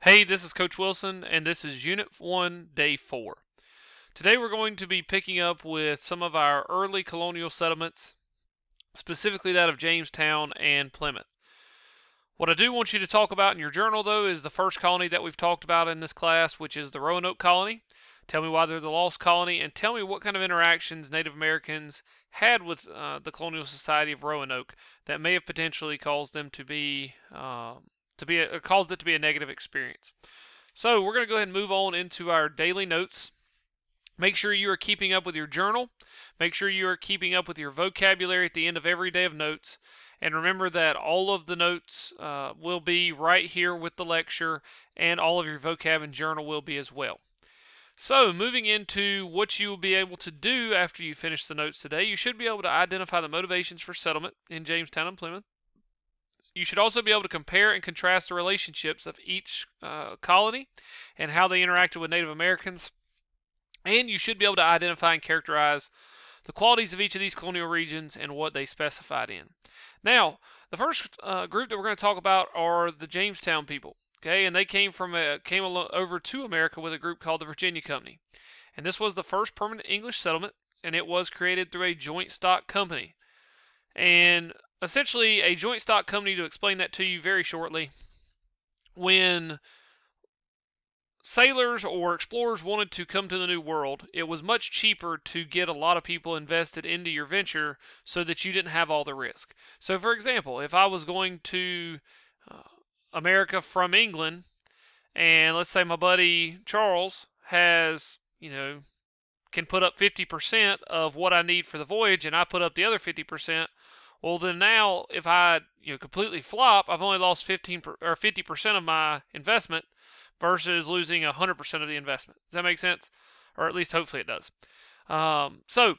Hey, this is Coach Wilson, and this is Unit 1, Day 4. Today we're going to be picking up with some of our early colonial settlements, specifically that of Jamestown and Plymouth. What I do want you to talk about in your journal, though, is the first colony that we've talked about in this class, which is the Roanoke colony. Tell me why they're the lost colony, and tell me what kind of interactions Native Americans had with the colonial society of Roanoke that may have potentially caused them caused it to be a negative experience. So we're going to go ahead and move on into our daily notes. Make sure you are keeping up with your journal. Make sure you are keeping up with your vocabulary at the end of every day of notes. And remember that all of the notes will be right here with the lecture, and all of your vocab and journal will be as well. So, moving into what you will be able to do after you finish the notes today, you should be able to identify the motivations for settlement in Jamestown and Plymouth. You should also be able to compare and contrast the relationships of each colony and how they interacted with Native Americans. And you should be able to identify and characterize the qualities of each of these colonial regions and what they specified in. Now, the first group that we're going to talk about are the Jamestown people. Okay, and they came over to America with a group called the Virginia Company. And this was the first permanent English settlement, and it was created through a joint stock company. And essentially, a joint stock company, to explain that to you very shortly, when sailors or explorers wanted to come to the New World, it was much cheaper to get a lot of people invested into your venture so that you didn't have all the risk. So, for example, if I was going to America from England, and let's say my buddy Charles can put up 50% of what I need for the voyage, and I put up the other 50%. Well, then now, if I completely flop, I've only lost 50% of my investment versus losing 100% of the investment. Does that make sense? Or at least hopefully it does. Some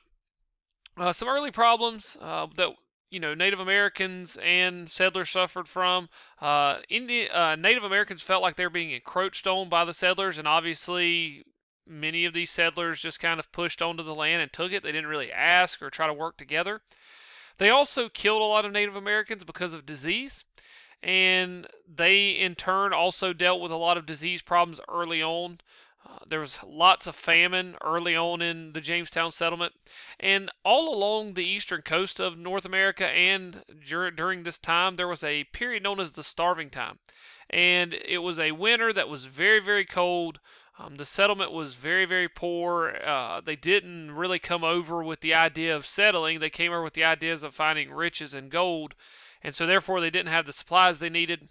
early problems that Native Americans and settlers suffered from. Native Americans felt like they were being encroached on by the settlers, and obviously many of these settlers just kind of pushed onto the land and took it. They didn't really ask or try to work together. They also killed a lot of Native Americans because of disease, and they in turn also dealt with a lot of disease problems early on. There was lots of famine early on in the Jamestown settlement, and all along the eastern coast of North America and during this time there was a period known as the starving time, and it was a winter that was very, very cold. The settlement was very, very poor. They didn't really come over with the idea of settling. They came over with the ideas of finding riches and gold, and so therefore they didn't have the supplies they needed.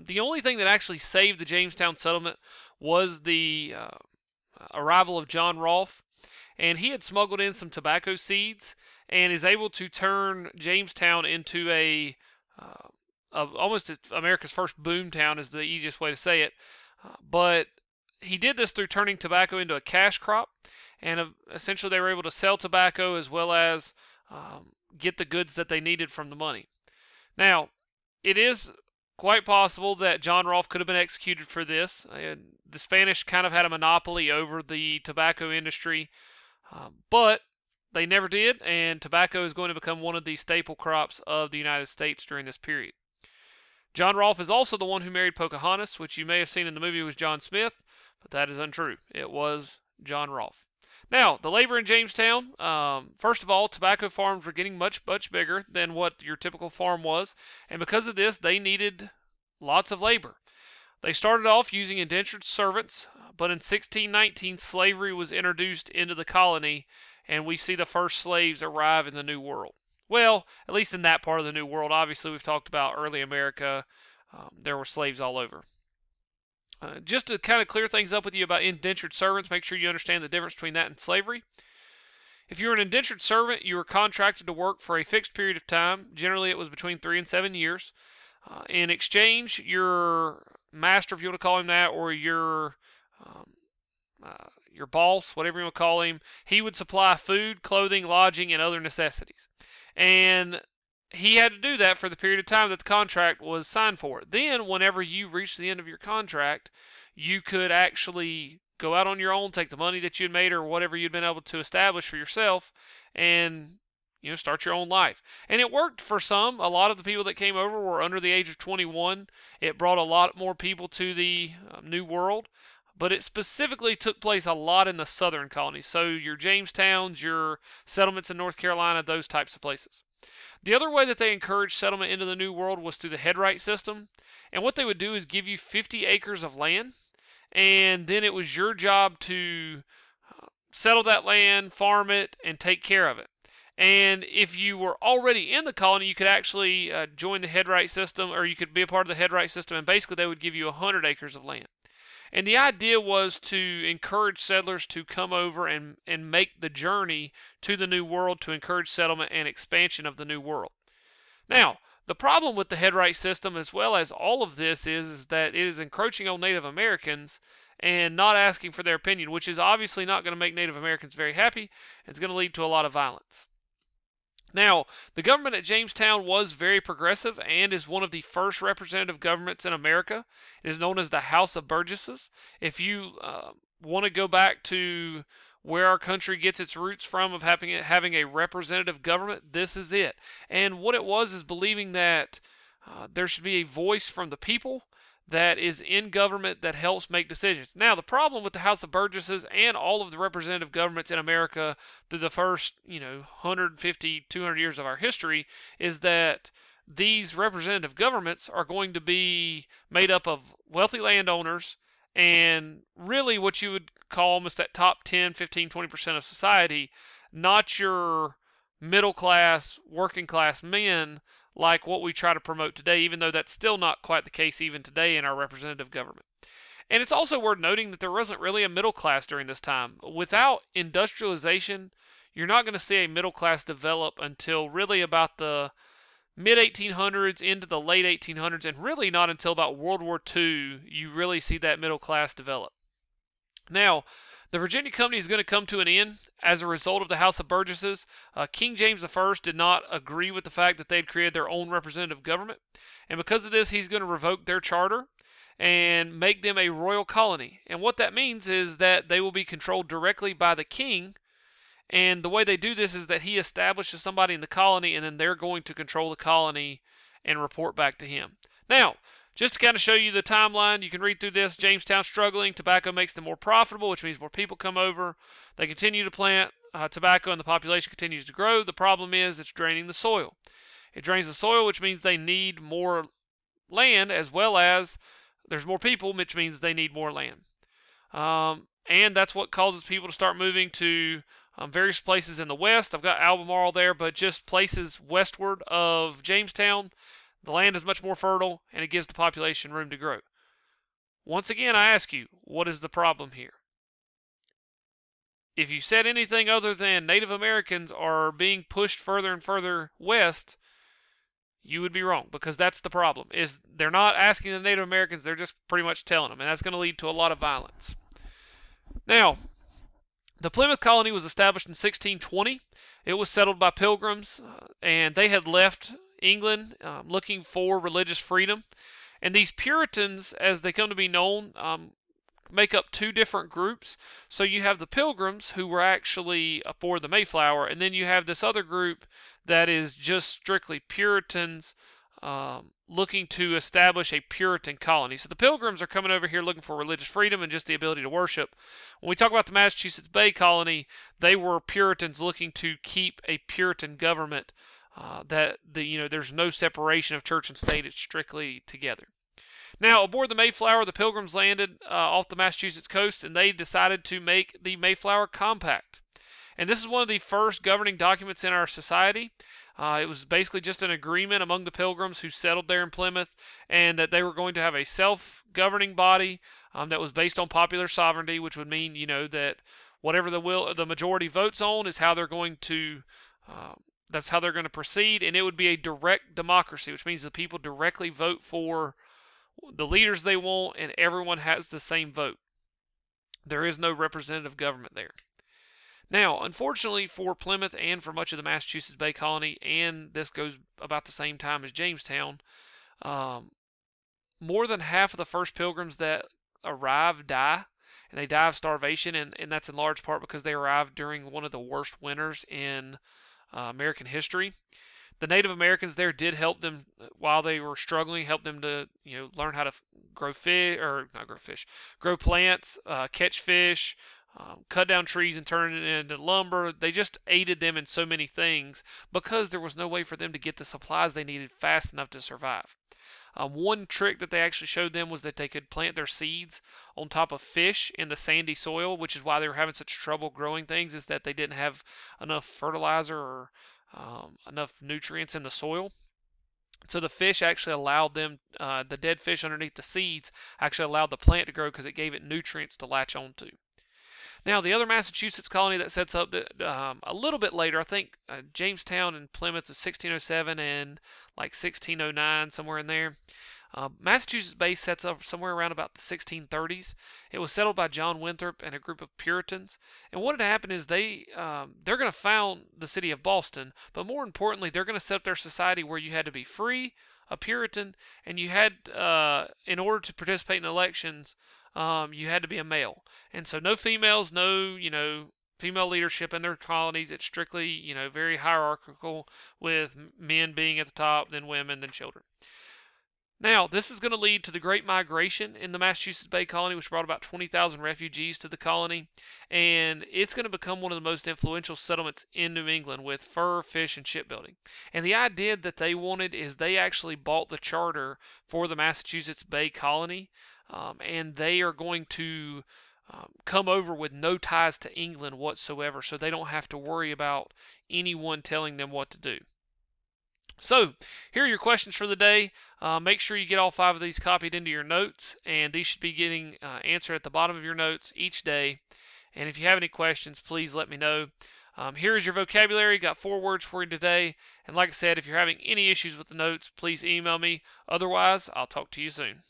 The only thing that actually saved the Jamestown settlement was the arrival of John Rolfe, and he had smuggled in some tobacco seeds and is able to turn Jamestown into almost America's first boom town is the easiest way to say it. But he did this through turning tobacco into a cash crop, and essentially they were able to sell tobacco as well as get the goods that they needed from the money. Now, it is quite possible that John Rolfe could have been executed for this. The Spanish kind of had a monopoly over the tobacco industry, but they never did, and tobacco is going to become one of the staple crops of the United States during this period. John Rolfe is also the one who married Pocahontas, which you may have seen in the movie was John Smith, but that is untrue. It was John Rolfe. Now, the labor in Jamestown. First of all, tobacco farms were getting much, much bigger than what your typical farm was, and because of this, they needed lots of labor. They started off using indentured servants, but in 1619, slavery was introduced into the colony, and we see the first slaves arrive in the New World. Well, at least in that part of the New World. Obviously, we've talked about early America. There were slaves all over. Just to kind of clear things up with you about indentured servants, make sure you understand the difference between that and slavery. If you were an indentured servant, you were contracted to work for a fixed period of time. Generally, it was between 3 and 7 years. In exchange, your master, if you want to call him that, or your boss, whatever you want to call him, he would supply food, clothing, lodging, and other necessities. And he had to do that for the period of time that the contract was signed for. Then, whenever you reached the end of your contract, you could actually go out on your own, take the money that you had made or whatever you'd been able to establish for yourself, and start your own life. And it worked for some. A lot of the people that came over were under the age of 21. It brought a lot more people to the New World, but it specifically took place a lot in the southern colonies. So your Jamestowns, your settlements in North Carolina, those types of places. The other way that they encouraged settlement into the New World was through the headright system. And what they would do is give you 50 acres of land, and then it was your job to settle that land, farm it, and take care of it. And if you were already in the colony, you could actually join the headright system, or you could be a part of the headright system, and basically they would give you 100 acres of land. And the idea was to encourage settlers to come over and make the journey to the New World to encourage settlement and expansion of the New World. Now, the problem with the headright system, as well as all of this, is that it is encroaching on Native Americans and not asking for their opinion, which is obviously not going to make Native Americans very happy. It's going to lead to a lot of violence. Now, the government at Jamestown was very progressive and is one of the first representative governments in America. It is known as the House of Burgesses. If you want to go back to where our country gets its roots from of having a representative government, this is it. And what it was is believing that there should be a voice from the people that is in government that helps make decisions. Now, the problem with the House of Burgesses and all of the representative governments in America through the first, 150, 200 years of our history is that these representative governments are going to be made up of wealthy landowners and really what you would call almost that top 10, 15, 20% of society, not your middle class, working class men like what we try to promote today, even though that's still not quite the case even today in our representative government. And it's also worth noting that there wasn't really a middle class during this time. Without industrialization, you're not going to see a middle class develop until really about the mid-1800s into the late 1800s, and really not until about World War II you really see that middle class develop. Now, the Virginia Company is going to come to an end as a result of the House of Burgesses. King James I did not agree with the fact that they'd created their own representative government, and because of this, he's going to revoke their charter and make them a royal colony. And what that means is that they will be controlled directly by the king, and the way they do this is that he establishes somebody in the colony, and then they're going to control the colony and report back to him. Now, just to kind of show you the timeline, you can read through this. Jamestown struggling. Tobacco makes them more profitable, which means more people come over. They continue to plant tobacco, and the population continues to grow. The problem is it's draining the soil. It drains the soil, which means they need more land, as well as there's more people, which means they need more land. And that's what causes people to start moving to various places in the west. I've got Albemarle there, but just places westward of Jamestown. The land is much more fertile, and it gives the population room to grow. Once again, I ask you, what is the problem here? If you said anything other than Native Americans are being pushed further and further west, you would be wrong, because that's the problem. Is they're not asking the Native Americans, they're just pretty much telling them, and that's going to lead to a lot of violence. Now, the Plymouth colony was established in 1620. It was settled by pilgrims, and they had left England looking for religious freedom. And these Puritans, as they come to be known, make up two different groups. So you have the Pilgrims, who were actually aboard the Mayflower, and then you have this other group that is just strictly Puritans looking to establish a Puritan colony. So the Pilgrims are coming over here looking for religious freedom and just the ability to worship. When we talk about the Massachusetts Bay Colony, they were Puritans looking to keep a Puritan government there's no separation of church and state. It's strictly together. Now, aboard the Mayflower, the Pilgrims landed off the Massachusetts coast, and they decided to make the Mayflower Compact. And this is one of the first governing documents in our society. It was basically just an agreement among the Pilgrims who settled there in Plymouth, and that they were going to have a self-governing body that was based on popular sovereignty, which would mean, that whatever the majority votes on is how they're going to that's how they're going to proceed, and it would be a direct democracy, which means the people directly vote for the leaders they want, and everyone has the same vote. There is no representative government there. Now, unfortunately for Plymouth and for much of the Massachusetts Bay Colony, and this goes about the same time as Jamestown, more than half of the first pilgrims that arrive die, and they die of starvation, and that's in large part because they arrived during one of the worst winters in American history. The Native Americans there did help them while they were struggling, help them to learn how to grow fish or not grow fish, grow plants, catch fish, cut down trees and turn it into lumber. They just aided them in so many things because there was no way for them to get the supplies they needed fast enough to survive. One trick that they actually showed them was that they could plant their seeds on top of fish in the sandy soil, which is why they were having such trouble growing things, is that they didn't have enough fertilizer or enough nutrients in the soil. So the fish actually allowed them, the dead fish underneath the seeds actually allowed the plant to grow because it gave it nutrients to latch onto. Now, the other Massachusetts colony that sets up a little bit later, I think Jamestown and Plymouth is 1607 and like 1609, somewhere in there. Massachusetts Bay sets up somewhere around about the 1630s. It was settled by John Winthrop and a group of Puritans. And what had happened is they're going to found the city of Boston, but more importantly, they're going to set up their society where you had to be free, a Puritan, and you had, in order to participate in elections, you had to be a male. And so no females, no, female leadership in their colonies. It's strictly, very hierarchical with men being at the top, then women, then children. Now, this is going to lead to the Great Migration in the Massachusetts Bay Colony, which brought about 20,000 refugees to the colony, and it's going to become one of the most influential settlements in New England with fur, fish, and shipbuilding. And the idea that they wanted is they actually bought the charter for the Massachusetts Bay Colony, and they are going to come over with no ties to England whatsoever, so they don't have to worry about anyone telling them what to do. So, here are your questions for the day. Make sure you get all 5 of these copied into your notes, and these should be getting answered at the bottom of your notes each day. And if you have any questions, please let me know. Here is your vocabulary. Got 4 words for you today. And like I said, if you're having any issues with the notes, please email me. Otherwise, I'll talk to you soon.